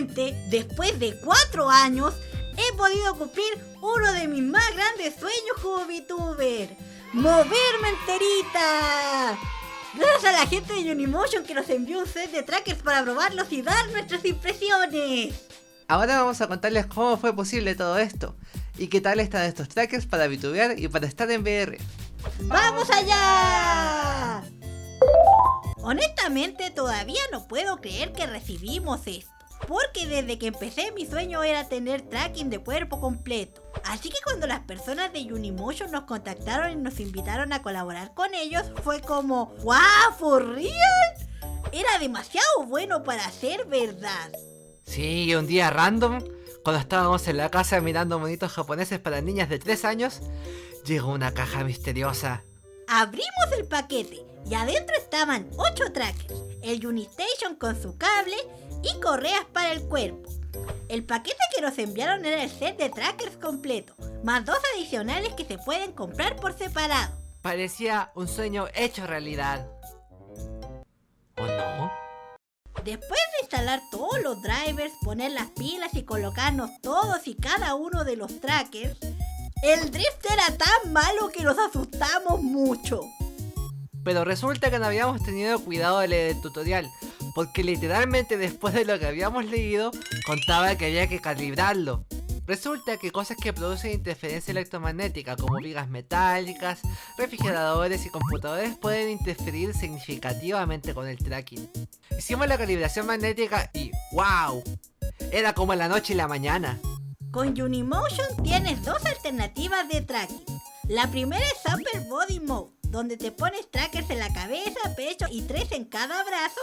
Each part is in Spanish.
Finalmente, después de 4 años, he podido cumplir uno de mis más grandes sueños como VTuber: ¡moverme enterita! Gracias a la gente de Unimotion que nos envió un set de trackers para probarlos y dar nuestras impresiones. Ahora vamos a contarles cómo fue posible todo esto y qué tal están estos trackers para VTubear y para estar en VR. ¡Vamos allá! Honestamente todavía no puedo creer que recibimos esto, porque desde que empecé mi sueño era tener tracking de cuerpo completo. Así que cuando las personas de Unimotion nos contactaron y nos invitaron a colaborar con ellos, fue como ¡wow! ¿For real? Era demasiado bueno para ser verdad. Sí, un día random, cuando estábamos en la casa mirando monitos japoneses para niñas de 3 años, llegó una caja misteriosa. Abrimos el paquete y adentro estaban 8 trackers, el Unistation con su cable y correas para el cuerpo. El paquete que nos enviaron era el set de trackers completo, más 2 adicionales que se pueden comprar por separado. Parecía un sueño hecho realidad. ¿O no? Después de instalar todos los drivers, poner las pilas y colocarnos todos y cada uno de los trackers, el drift era tan malo que nos asustamos mucho. Pero resulta que no habíamos tenido cuidado de leer el tutorial, porque literalmente después de lo que habíamos leído, contaba que había que calibrarlo. Resulta que cosas que producen interferencia electromagnética, como vigas metálicas, refrigeradores y computadores, pueden interferir significativamente con el tracking. Hicimos la calibración magnética y ¡wow! Era como la noche y la mañana. Con Unimotion tienes 2 alternativas de tracking. La primera es Upper Body Mode, donde te pones trackers en la cabeza, pecho y 3 en cada brazo,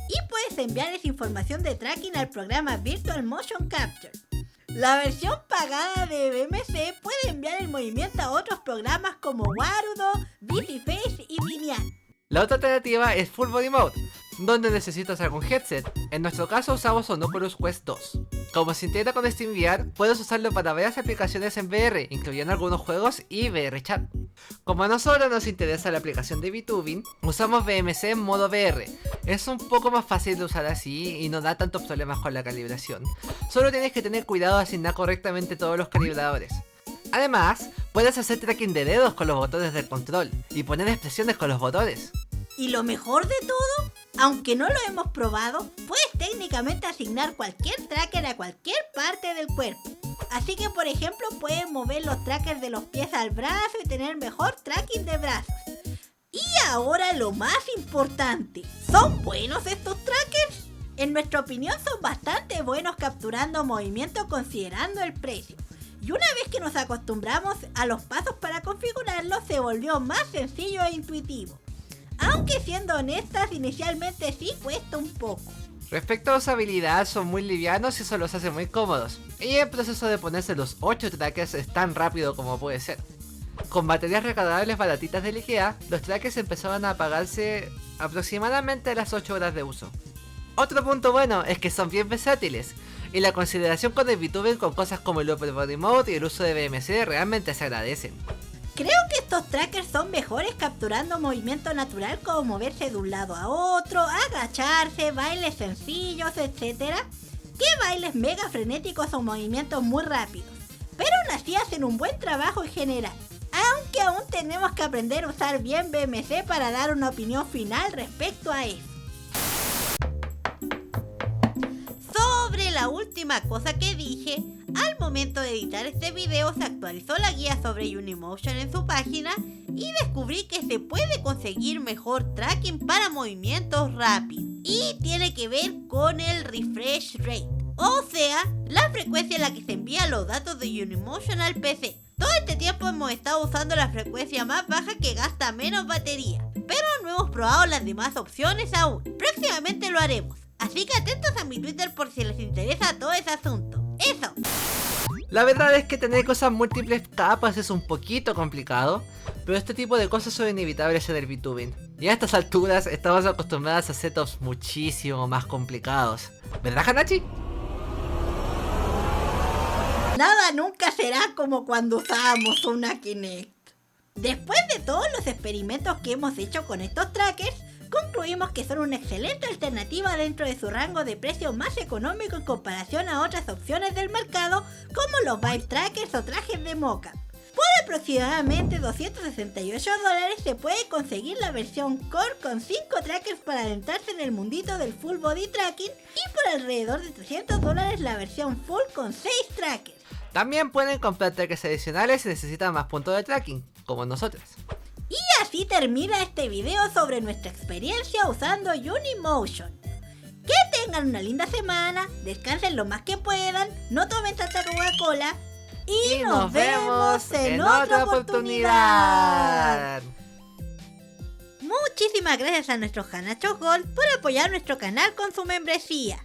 y puedes enviarles información de tracking al programa Virtual Motion Capture. La versión pagada de BMC puede enviar el movimiento a otros programas como Warudo, VisiFace y Vinyl. La otra alternativa es Full Body Mode, donde necesitas algún headset. En nuestro caso usamos un Oculus Quest 2. Como se integra con SteamVR, puedes usarlo para varias aplicaciones en VR, incluyendo algunos juegos y VR Chat. Como a nosotros nos interesa la aplicación de VTubing, usamos BMC en modo VR. Es un poco más fácil de usar así y no da tantos problemas con la calibración. Solo tienes que tener cuidado de asignar correctamente todos los calibradores. Además, puedes hacer tracking de dedos con los botones del control y poner expresiones con los botones. Y lo mejor de todo, aunque no lo hemos probado, puedes técnicamente asignar cualquier tracker a cualquier parte del cuerpo. Así que por ejemplo puedes mover los trackers de los pies al brazo y tener mejor tracking de brazos. Y ahora lo más importante, ¿son buenos estos trackers? En nuestra opinión son bastante buenos capturando movimiento considerando el precio. Y una vez que nos acostumbramos a los pasos para configurarlos, se volvió más sencillo e intuitivo. Aunque siendo honestas, inicialmente sí cuesta un poco. Respecto a usabilidad, son muy livianos y eso los hace muy cómodos. Y el proceso de ponerse los 8 trackers es tan rápido como puede ser. Con baterías recargables baratitas de IKEA, los trackers empezaban a apagarse aproximadamente a las 8 horas de uso. Otro punto bueno es que son bien versátiles, y la consideración con el VTubing con cosas como el Upper Body Mode y el uso de BMC realmente se agradecen. Creo que estos trackers son mejores capturando movimiento natural como moverse de un lado a otro, agacharse, bailes sencillos, etc. que bailes mega frenéticos o movimientos muy rápidos. Pero aún así hacen un buen trabajo en general. Aunque aún tenemos que aprender a usar bien BMC para dar una opinión final respecto a eso. Sobre la última cosa que dije, al momento de editar este video se actualizó la guía sobre Unimotion en su página y descubrí que se puede conseguir mejor tracking para movimientos rápidos. Y tiene que ver con el refresh rate, o sea, la frecuencia en la que se envían los datos de Unimotion al PC. Todo este tiempo hemos estado usando la frecuencia más baja que gasta menos batería, pero no hemos probado las demás opciones aún. Próximamente lo haremos, así que atentos a mi Twitter por si les interesa todo ese asunto. ¡Eso! La verdad es que tener cosas múltiples capas es un poquito complicado, pero este tipo de cosas son inevitables en el VTubing. Y a estas alturas estamos acostumbrados a setups muchísimo más complicados. ¿Verdad, Hanachi? Nada nunca será como cuando usábamos una Kinect. Después de todos los experimentos que hemos hecho con estos trackers, concluimos que son una excelente alternativa dentro de su rango de precio más económico en comparación a otras opciones del mercado como los Vibe Trackers o trajes de mocap. Por aproximadamente $268 se puede conseguir la versión Core con 5 trackers para adentrarse en el mundito del full body tracking y por alrededor de $300 la versión full con 6 trackers. También pueden comprar trackers adicionales si necesitan más puntos de tracking, como nosotros. Y así termina este video sobre nuestra experiencia usando Unimotion. Que tengan una linda semana, descansen lo más que puedan, no tomen tanta Coca-Cola y nos vemos en otra oportunidad. Muchísimas gracias a nuestros Hanachos Gold por apoyar nuestro canal con su membresía.